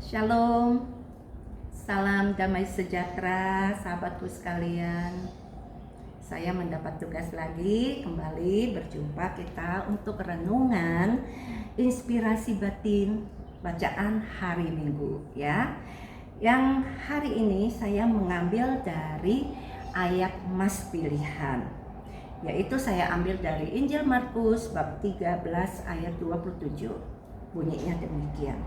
Shalom, salam damai sejahtera sahabatku sekalian. Saya mendapat tugas lagi kembali berjumpa kita untuk renungan inspirasi batin bacaan hari Minggu ya. Yang hari ini saya mengambil dari ayat Mas pilihan, yaitu saya ambil dari Injil Markus bab 13 ayat 27. Bunyinya demikian.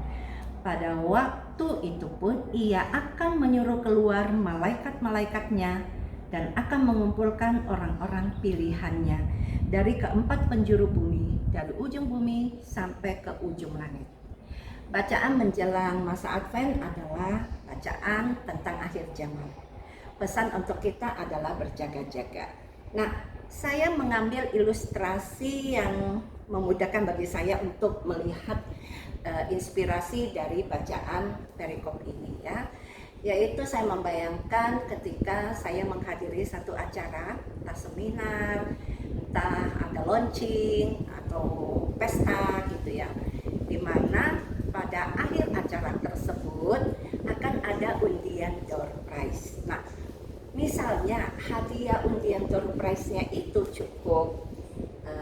Pada waktu itu pun ia akan menyuruh keluar malaikat-malaikatnya dan akan mengumpulkan orang-orang pilihannya dari keempat penjuru bumi, dari ujung bumi sampai ke ujung langit. Bacaan menjelang masa Advent adalah bacaan tentang akhir zaman. Pesan untuk kita adalah berjaga-jaga. Nah, saya mengambil ilustrasi yang memudahkan bagi saya untuk melihat inspirasi dari bacaan perikop ini ya, yaitu saya membayangkan ketika saya menghadiri satu acara, entah seminar, entah ada launching atau pesta gitu ya, dimana pada akhir acara tersebut akan ada undian door prize. Nah, misalnya hadiah undian door prize-nya itu cukup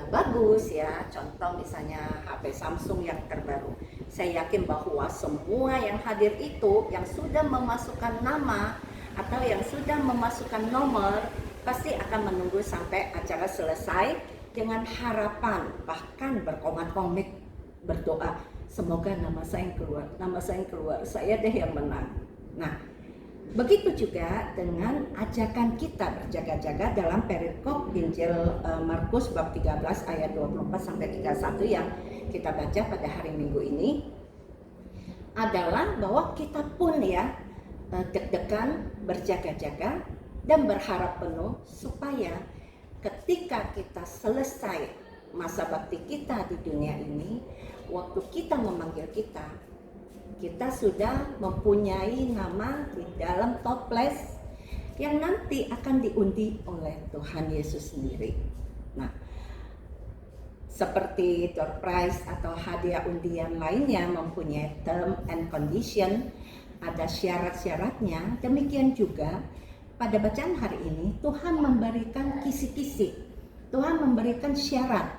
bagus ya, contoh misalnya HP Samsung yang terbaru. Saya yakin bahwa semua yang hadir itu yang sudah memasukkan nama atau yang sudah memasukkan nomor pasti akan menunggu sampai acara selesai dengan harapan, bahkan berkomit-komit berdoa, semoga nama saya yang keluar, saya deh yang menang. Nah, begitu juga dengan ajakan kita berjaga-jaga dalam perikop Injil Markus bab 13 ayat 24 sampai 31 yang kita baca pada hari Minggu ini, adalah bahwa kita pun ya deg-degan, berjaga-jaga dan berharap penuh supaya ketika kita selesai masa bakti kita di dunia ini, waktu kita memanggil kita sudah mempunyai nama di dalam toples yang nanti akan diundi oleh Tuhan Yesus sendiri. Nah, seperti door prize atau hadiah undian lainnya mempunyai term and condition, ada syarat-syaratnya, demikian juga pada bacaan hari ini Tuhan memberikan kisi-kisi, Tuhan memberikan syarat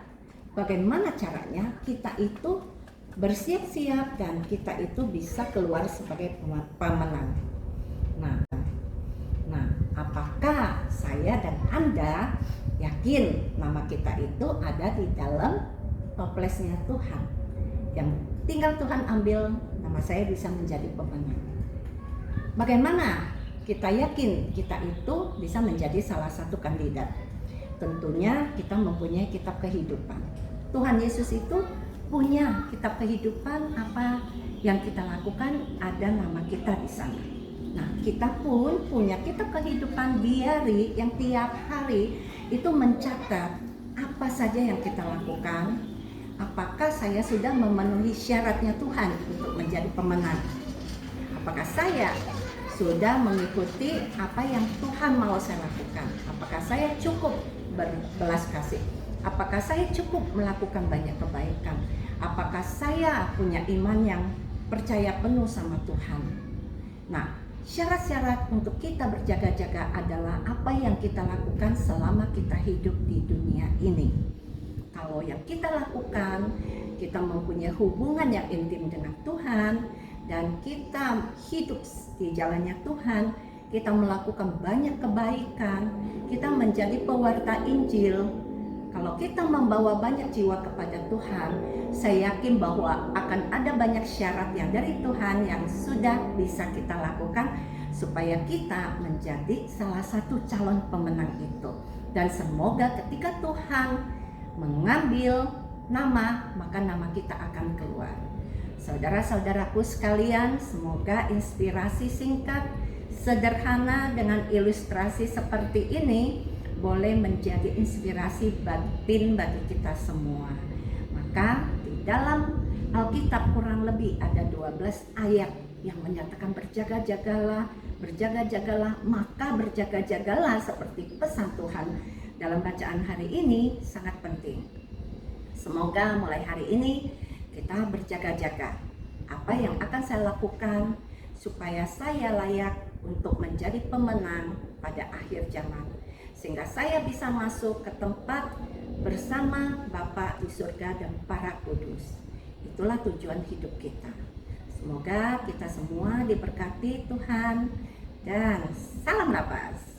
bagaimana caranya kita itu bersiap-siap dan kita itu bisa keluar sebagai pemenang. Nah, apakah saya dan Anda yakin nama kita itu ada di dalam toplesnya Tuhan? Yang tinggal Tuhan ambil, nama saya bisa menjadi pemenang. Bagaimana kita yakin kita itu bisa menjadi salah satu kandidat? Tentunya kita mempunyai kitab kehidupan. Tuhan Yesus itu punya kitab kehidupan, apa yang kita lakukan ada nama kita di sana. Nah, kita pun punya kitab kehidupan diari yang tiap hari itu mencatat apa saja yang kita lakukan, apakah saya sudah memenuhi syaratnya Tuhan untuk menjadi pemenang, apakah saya sudah mengikuti apa yang Tuhan mau saya lakukan, apakah saya cukup berbelas kasih, apakah saya cukup melakukan banyak kebaikan, apakah saya punya iman yang percaya penuh sama Tuhan. Nah, syarat-syarat untuk kita berjaga-jaga adalah apa yang kita lakukan selama kita hidup di dunia ini. Kalau yang kita lakukan, kita mempunyai hubungan yang intim dengan Tuhan dan kita hidup di jalannya Tuhan, kita melakukan banyak kebaikan, kita menjadi pewarta Injil. Kalau kita membawa banyak jiwa kepada Tuhan, saya yakin bahwa akan ada banyak syarat yang dari Tuhan yang sudah bisa kita lakukan supaya kita menjadi salah satu calon pemenang itu. Dan semoga ketika Tuhan mengambil nama, maka nama kita akan keluar. Saudara-saudaraku sekalian, semoga inspirasi singkat, sederhana dengan ilustrasi seperti ini boleh menjadi inspirasi batin bagi kita semua. Maka di dalam Alkitab kurang lebih ada 12 ayat yang menyatakan berjaga-jagalah, maka berjaga-jagalah seperti pesan Tuhan dalam bacaan hari ini sangat penting. Semoga mulai hari ini kita berjaga-jaga apa yang akan saya lakukan supaya saya layak untuk menjadi pemenang pada akhir zaman, sehingga saya bisa masuk ke tempat bersama Bapa di surga dan para kudus. Itulah tujuan hidup kita. Semoga kita semua diberkati Tuhan, dan salam napas.